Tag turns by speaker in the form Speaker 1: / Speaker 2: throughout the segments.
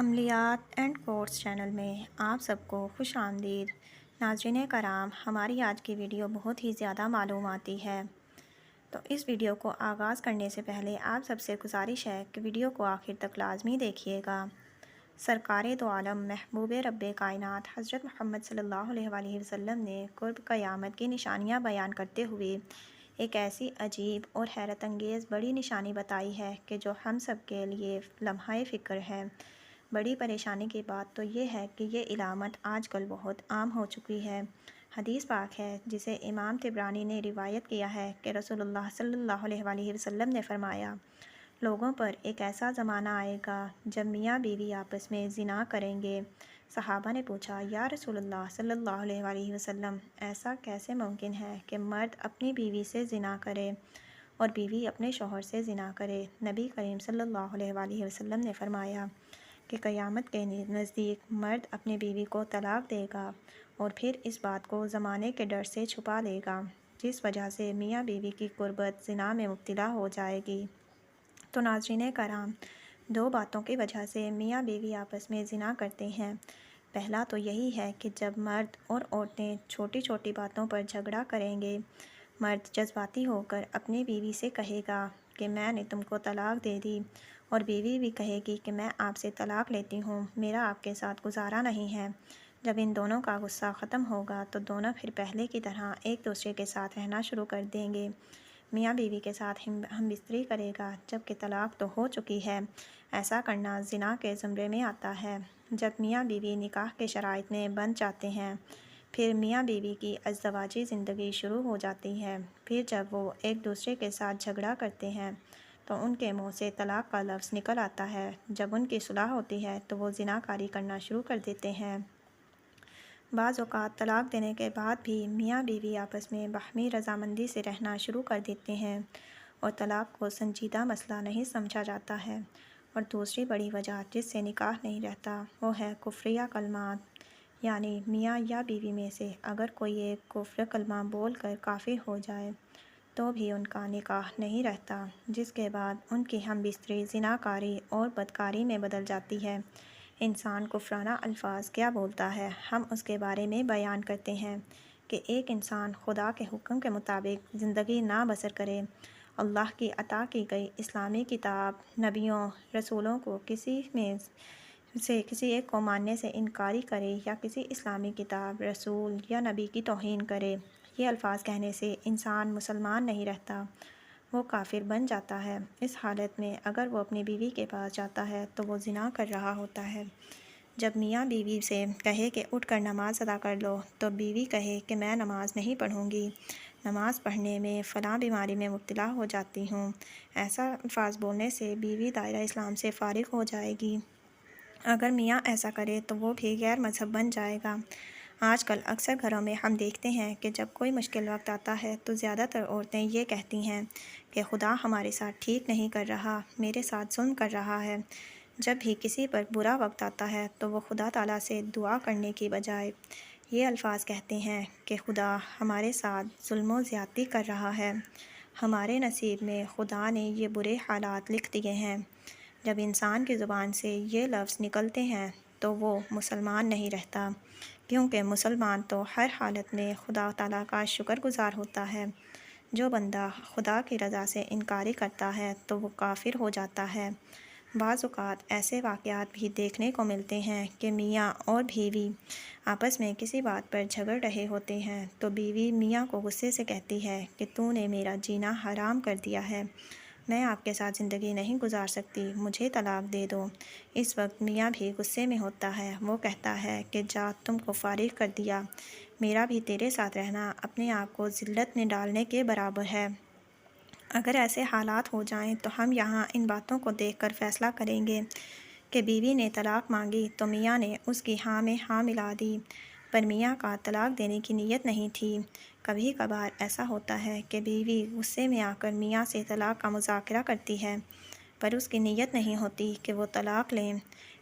Speaker 1: عملیات and course channel میں آپ سب کو خوش آمدید۔ ناظرین کرام، ہماری آج کی ویڈیو بہت ہی زیادہ معلوماتی ہے، تو اس ویڈیو کو آغاز کرنے سے پہلے آپ سب سے گزارش ہے کہ ویڈیو کو آخر تک لازمی دیکھیے گا۔ سرکار دو عالم محبوب رب کائنات حضرت محمد صلی اللہ علیہ وآلہ وسلم نے قرب قیامت کی نشانیاں بیان کرتے ہوئے ایک ایسی عجیب اور حیرت انگیز بڑی نشانی بتائی ہے کہ جو ہم سب کے لیے لمحہ فکر ہے۔ بڑی پریشانی کی بات تو یہ ہے کہ یہ علامت آج کل بہت عام ہو چکی ہے۔ حدیث پاک ہے جسے امام طبرانی نے روایت کیا ہے کہ رسول اللہ صلی اللہ علیہ وآلہ وسلم نے فرمایا، لوگوں پر ایک ایسا زمانہ آئے گا جب میاں بیوی آپس میں زنا کریں گے۔ صحابہ نے پوچھا، یا رسول اللہ صلی اللہ علیہ وآلہ وسلم، ایسا کیسے ممکن ہے کہ مرد اپنی بیوی سے زنا کرے اور بیوی اپنے شوہر سے زنا کرے؟ نبی کریم صلی اللہ علیہ وآلہ وسلم نے فرمایا کہ قیامت کے نزدیک مرد اپنی بیوی کو طلاق دے گا اور پھر اس بات کو زمانے کے ڈر سے چھپا لے گا، جس وجہ سے میاں بیوی کی قربت زنا میں مبتلا ہو جائے گی۔ تو ناظرین کرام، دو باتوں کی وجہ سے میاں بیوی آپس میں زنا کرتے ہیں۔ پہلا تو یہی ہے کہ جب مرد اور عورتیں چھوٹی چھوٹی باتوں پر جھگڑا کریں گے، مرد جذباتی ہو کر اپنی بیوی سے کہے گا کہ میں نے تم کو طلاق دے دی، اور بیوی بھی کہے گی کہ میں آپ سے طلاق لیتی ہوں، میرا آپ کے ساتھ گزارا نہیں ہے۔ جب ان دونوں کا غصہ ختم ہوگا تو دونوں پھر پہلے کی طرح ایک دوسرے کے ساتھ رہنا شروع کر دیں گے۔ میاں بیوی کے ساتھ ہم بستری کرے گا جبکہ طلاق تو ہو چکی ہے۔ ایسا کرنا زنا کے زمرے میں آتا ہے۔ جب میاں بیوی نکاح کے شرائط میں بندھ جاتے ہیں، پھر میاں بیوی کی ازدواجی زندگی شروع ہو جاتی ہے۔ پھر جب وہ ایک دوسرے کے ساتھ جھگڑا کرتے ہیں تو ان کے منہ سے طلاق کا لفظ نکل آتا ہے۔ جب ان کی صلح ہوتی ہے تو وہ زنا کاری کرنا شروع کر دیتے ہیں۔ بعض اوقات طلاق دینے کے بعد بھی میاں بیوی آپس میں باہمی رضامندی سے رہنا شروع کر دیتے ہیں اور طلاق کو سنجیدہ مسئلہ نہیں سمجھا جاتا ہے۔ اور دوسری بڑی وجہ جس سے نکاح نہیں رہتا وہ ہے کفریہ کلمات، یعنی میاں یا بیوی میں سے اگر کوئی ایک کفر کلمہ بول کر کافر ہو جائے تو بھی ان کا نکاح نہیں رہتا، جس کے بعد ان کی ہم بستری زناکاری اور بدکاری میں بدل جاتی ہے۔ انسان کفرانہ الفاظ کیا بولتا ہے، ہم اس کے بارے میں بیان کرتے ہیں کہ ایک انسان خدا کے حکم کے مطابق زندگی نہ بسر کرے، اللہ کی عطا کی گئی اسلامی کتاب، نبیوں، رسولوں کو کسی ایک کو ماننے سے انکاری کرے یا کسی اسلامی کتاب، رسول یا نبی کی توہین کرے۔ یہ الفاظ کہنے سے انسان مسلمان نہیں رہتا، وہ کافر بن جاتا ہے۔ اس حالت میں اگر وہ اپنی بیوی کے پاس جاتا ہے تو وہ زنا کر رہا ہوتا ہے۔ جب میاں بیوی سے کہے کہ اٹھ کر نماز ادا کر لو تو بیوی کہے کہ میں نماز نہیں پڑھوں گی، نماز پڑھنے میں فلاں بیماری میں مبتلا ہو جاتی ہوں، ایسا الفاظ بولنے سے بیوی دائرہ اسلام سے فارغ ہو جائے گی۔ اگر میاں ایسا کرے تو وہ بھی غیر مذہب بن جائے گا۔ آج کل اکثر گھروں میں ہم دیکھتے ہیں کہ جب کوئی مشکل وقت آتا ہے تو زیادہ تر عورتیں یہ کہتی ہیں کہ خدا ہمارے ساتھ ٹھیک نہیں کر رہا، میرے ساتھ ظلم کر رہا ہے۔ جب بھی کسی پر برا وقت آتا ہے تو وہ خدا تعالیٰ سے دعا کرنے کی بجائے یہ الفاظ کہتے ہیں کہ خدا ہمارے ساتھ ظلم و زیادتی کر رہا ہے، ہمارے نصیب میں خدا نے یہ برے حالات لکھ دیے ہیں۔ جب انسان کی زبان سے یہ لفظ نکلتے ہیں تو وہ مسلمان نہیں رہتا، کیونکہ مسلمان تو ہر حالت میں خدا تعالیٰ کا شکر گزار ہوتا ہے۔ جو بندہ خدا کی رضا سے انکاری کرتا ہے تو وہ کافر ہو جاتا ہے۔ بعض اوقات ایسے واقعات بھی دیکھنے کو ملتے ہیں کہ میاں اور بیوی آپس میں کسی بات پر جھگڑ رہے ہوتے ہیں تو بیوی میاں کو غصے سے کہتی ہے کہ تو نے میرا جینا حرام کر دیا ہے، میں آپ کے ساتھ زندگی نہیں گزار سکتی، مجھے طلاق دے دو۔ اس وقت میاں بھی غصے میں ہوتا ہے، وہ کہتا ہے کہ جا، تم کو فارغ کر دیا، میرا بھی تیرے ساتھ رہنا اپنے آپ کو ذلت میں ڈالنے کے برابر ہے۔ اگر ایسے حالات ہو جائیں تو ہم یہاں ان باتوں کو دیکھ کر فیصلہ کریں گے کہ بیوی نے طلاق مانگی تو میاں نے اس کی ہاں میں ہاں ملا دی، پر میاں کا طلاق دینے کی نیت نہیں تھی۔ کبھی کبھار ایسا ہوتا ہے کہ بیوی غصے میں آ کر میاں سے طلاق کا مذاکرہ کرتی ہے، پر اس کی نیت نہیں ہوتی کہ وہ طلاق لیں،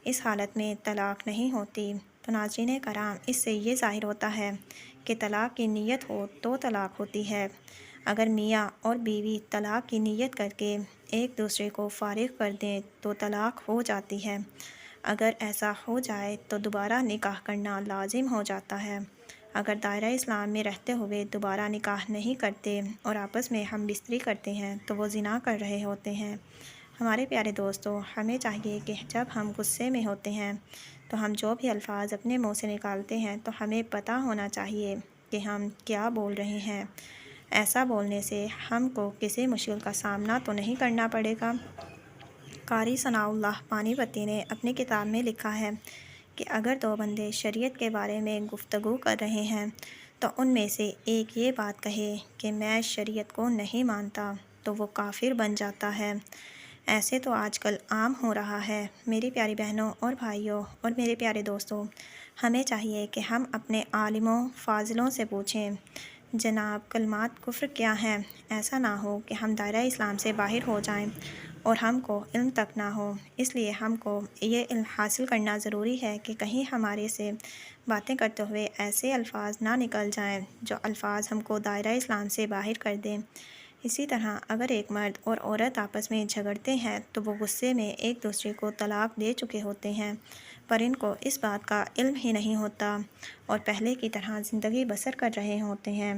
Speaker 1: اس حالت میں طلاق نہیں ہوتی۔ تو ناظرین کرام، اس سے یہ ظاہر ہوتا ہے کہ طلاق کی نیت ہو تو طلاق ہوتی ہے۔ اگر میاں اور بیوی طلاق کی نیت کر کے ایک دوسرے کو فارغ کر دیں تو طلاق ہو جاتی ہے۔ اگر ایسا ہو جائے تو دوبارہ نکاح کرنا لازم ہو جاتا ہے۔ اگر دائرہ اسلام میں رہتے ہوئے دوبارہ نکاح نہیں کرتے اور آپس میں ہم بستری کرتے ہیں تو وہ زنا کر رہے ہوتے ہیں۔ ہمارے پیارے دوستو، ہمیں چاہیے کہ جب ہم غصے میں ہوتے ہیں تو ہم جو بھی الفاظ اپنے منہ سے نکالتے ہیں تو ہمیں پتہ ہونا چاہیے کہ ہم کیا بول رہے ہیں۔ ایسا بولنے سے ہم کو کسی مشکل کا سامنا تو نہیں کرنا پڑے گا۔ قاری ثناء اللہ پانی پتی نے اپنی کتاب میں لکھا ہے کہ اگر دو بندے شریعت کے بارے میں گفتگو کر رہے ہیں تو ان میں سے ایک یہ بات کہے کہ میں شریعت کو نہیں مانتا تو وہ کافر بن جاتا ہے۔ ایسے تو آج کل عام ہو رہا ہے۔ میری پیاری بہنوں اور بھائیوں اور میرے پیارے دوستوں، ہمیں چاہیے کہ ہم اپنے عالموں فاضلوں سے پوچھیں، جناب کلمات کفر کیا ہیں؟ ایسا نہ ہو کہ ہم دائرہ اسلام سے باہر ہو جائیں اور ہم کو علم تک نہ ہو۔ اس لیے ہم کو یہ علم حاصل کرنا ضروری ہے کہ کہیں ہمارے سے باتیں کرتے ہوئے ایسے الفاظ نہ نکل جائیں جو الفاظ ہم کو دائرہ اسلام سے باہر کر دیں۔ اسی طرح اگر ایک مرد اور عورت آپس میں جھگڑتے ہیں تو وہ غصے میں ایک دوسرے کو طلاق دے چکے ہوتے ہیں، پر ان کو اس بات کا علم ہی نہیں ہوتا اور پہلے کی طرح زندگی بسر کر رہے ہوتے ہیں،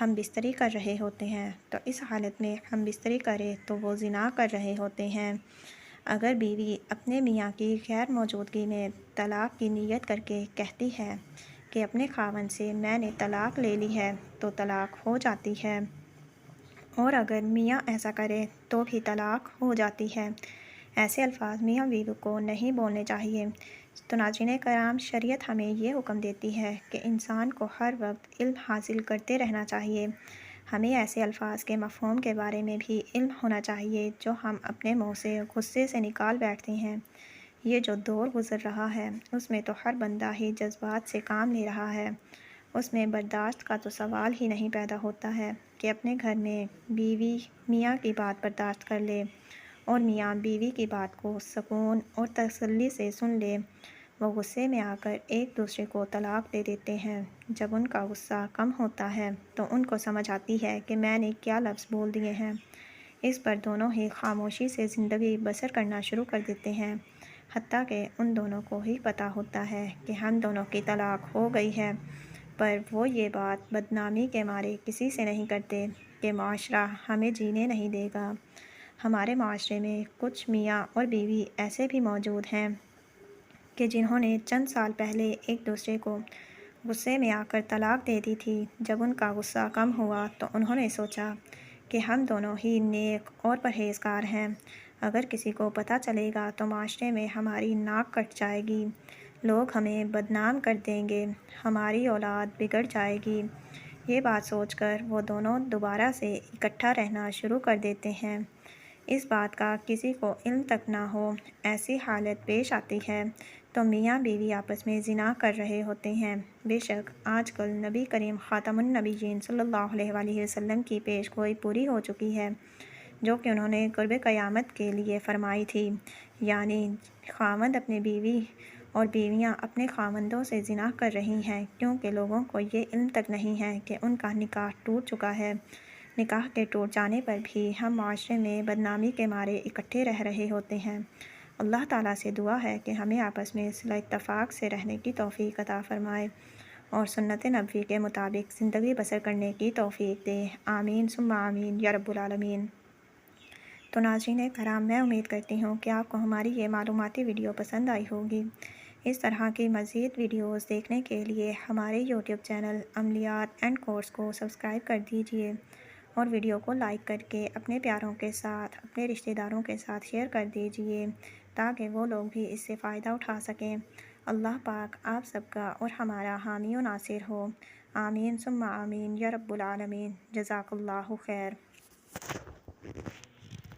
Speaker 1: ہم بستری کر رہے ہوتے ہیں۔ تو اس حالت میں ہم بستری کریں تو وہ زنا کر رہے ہوتے ہیں۔ اگر بیوی اپنے میاں کی غیر موجودگی میں طلاق کی نیت کر کے کہتی ہے کہ اپنے خاوند سے میں نے طلاق لے لی ہے تو طلاق ہو جاتی ہے، اور اگر میاں ایسا کرے تو بھی طلاق ہو جاتی ہے۔ ایسے الفاظ میاں بیوی کو نہیں بولنے چاہیے۔ تو ناظرین کرام، شریعت ہمیں یہ حکم دیتی ہے کہ انسان کو ہر وقت علم حاصل کرتے رہنا چاہیے۔ ہمیں ایسے الفاظ کے مفہوم کے بارے میں بھی علم ہونا چاہیے جو ہم اپنے منہ سے غصے سے نکال بیٹھتے ہیں۔ یہ جو دور گزر رہا ہے اس میں تو ہر بندہ ہی جذبات سے کام لے رہا ہے، اس میں برداشت کا تو سوال ہی نہیں پیدا ہوتا ہے کہ اپنے گھر میں بیوی میاں کی بات برداشت کر لے اور میاں بیوی کی بات کو سکون اور تسلی سے سن لے۔ وہ غصے میں آ کر ایک دوسرے کو طلاق دے دیتے ہیں۔ جب ان کا غصہ کم ہوتا ہے تو ان کو سمجھ آتی ہے کہ میں نے کیا لفظ بول دیے ہیں۔ اس پر دونوں ہی خاموشی سے زندگی بسر کرنا شروع کر دیتے ہیں، حتیٰ کہ ان دونوں کو ہی پتہ ہوتا ہے کہ ہم دونوں کی طلاق ہو گئی ہے، پر وہ یہ بات بدنامی کے مارے کسی سے نہیں کرتے کہ معاشرہ ہمیں جینے نہیں دے گا۔ ہمارے معاشرے میں کچھ میاں اور بیوی ایسے بھی موجود ہیں کہ جنہوں نے چند سال پہلے ایک دوسرے کو غصے میں آ کر طلاق دے دی تھی۔ جب ان کا غصہ کم ہوا تو انہوں نے سوچا کہ ہم دونوں ہی نیک اور پرہیزگار ہیں، اگر کسی کو پتہ چلے گا تو معاشرے میں ہماری ناک کٹ جائے گی، لوگ ہمیں بدنام کر دیں گے، ہماری اولاد بگڑ جائے گی۔ یہ بات سوچ کر وہ دونوں دوبارہ سے اکٹھا رہنا شروع کر دیتے ہیں۔ اس بات کا کسی کو علم تک نہ ہو، ایسی حالت پیش آتی ہے تو میاں بیوی آپس میں زنا کر رہے ہوتے ہیں۔ بے شک آج کل نبی کریم خاتم النبیین صلی اللہ علیہ وآلہ وسلم کی پیش گوئی پوری ہو چکی ہے، جو کہ انہوں نے قرب قیامت کے لیے فرمائی تھی، یعنی خاوند اپنی بیوی اور بیویاں اپنے خاوندوں سے زنا کر رہی ہیں، کیونکہ لوگوں کو یہ علم تک نہیں ہے کہ ان کا نکاح ٹوٹ چکا ہے۔ نکاح کے ٹوٹ جانے پر بھی ہم معاشرے میں بدنامی کے مارے اکٹھے رہ رہے ہوتے ہیں۔ اللہ تعالیٰ سے دعا ہے کہ ہمیں آپس میں صلح اتفاق سے رہنے کی توفیق عطا فرمائے اور سنت نبوی کے مطابق زندگی بسر کرنے کی توفیق دے۔ آمین ثم آمین یا رب العالمین۔ تو ناظرین کرام، میں امید کرتی ہوں کہ آپ کو ہماری یہ معلوماتی ویڈیو پسند آئی ہوگی۔ اس طرح کی مزید ویڈیوز دیکھنے کے لیے ہمارے یوٹیوب چینل عملیات اینڈ کورس کو سبسکرائب کر دیجیے اور ویڈیو کو لائک کر کے اپنے پیاروں کے ساتھ، اپنے رشتہ داروں کے ساتھ شیئر کر دیجیے تاکہ وہ لوگ بھی اس سے فائدہ اٹھا سکیں۔ اللہ پاک آپ سب کا اور ہمارا حامی و ناصر ہو۔ آمین ثم آمین یا رب العالمین۔ جزاک اللہ خیر۔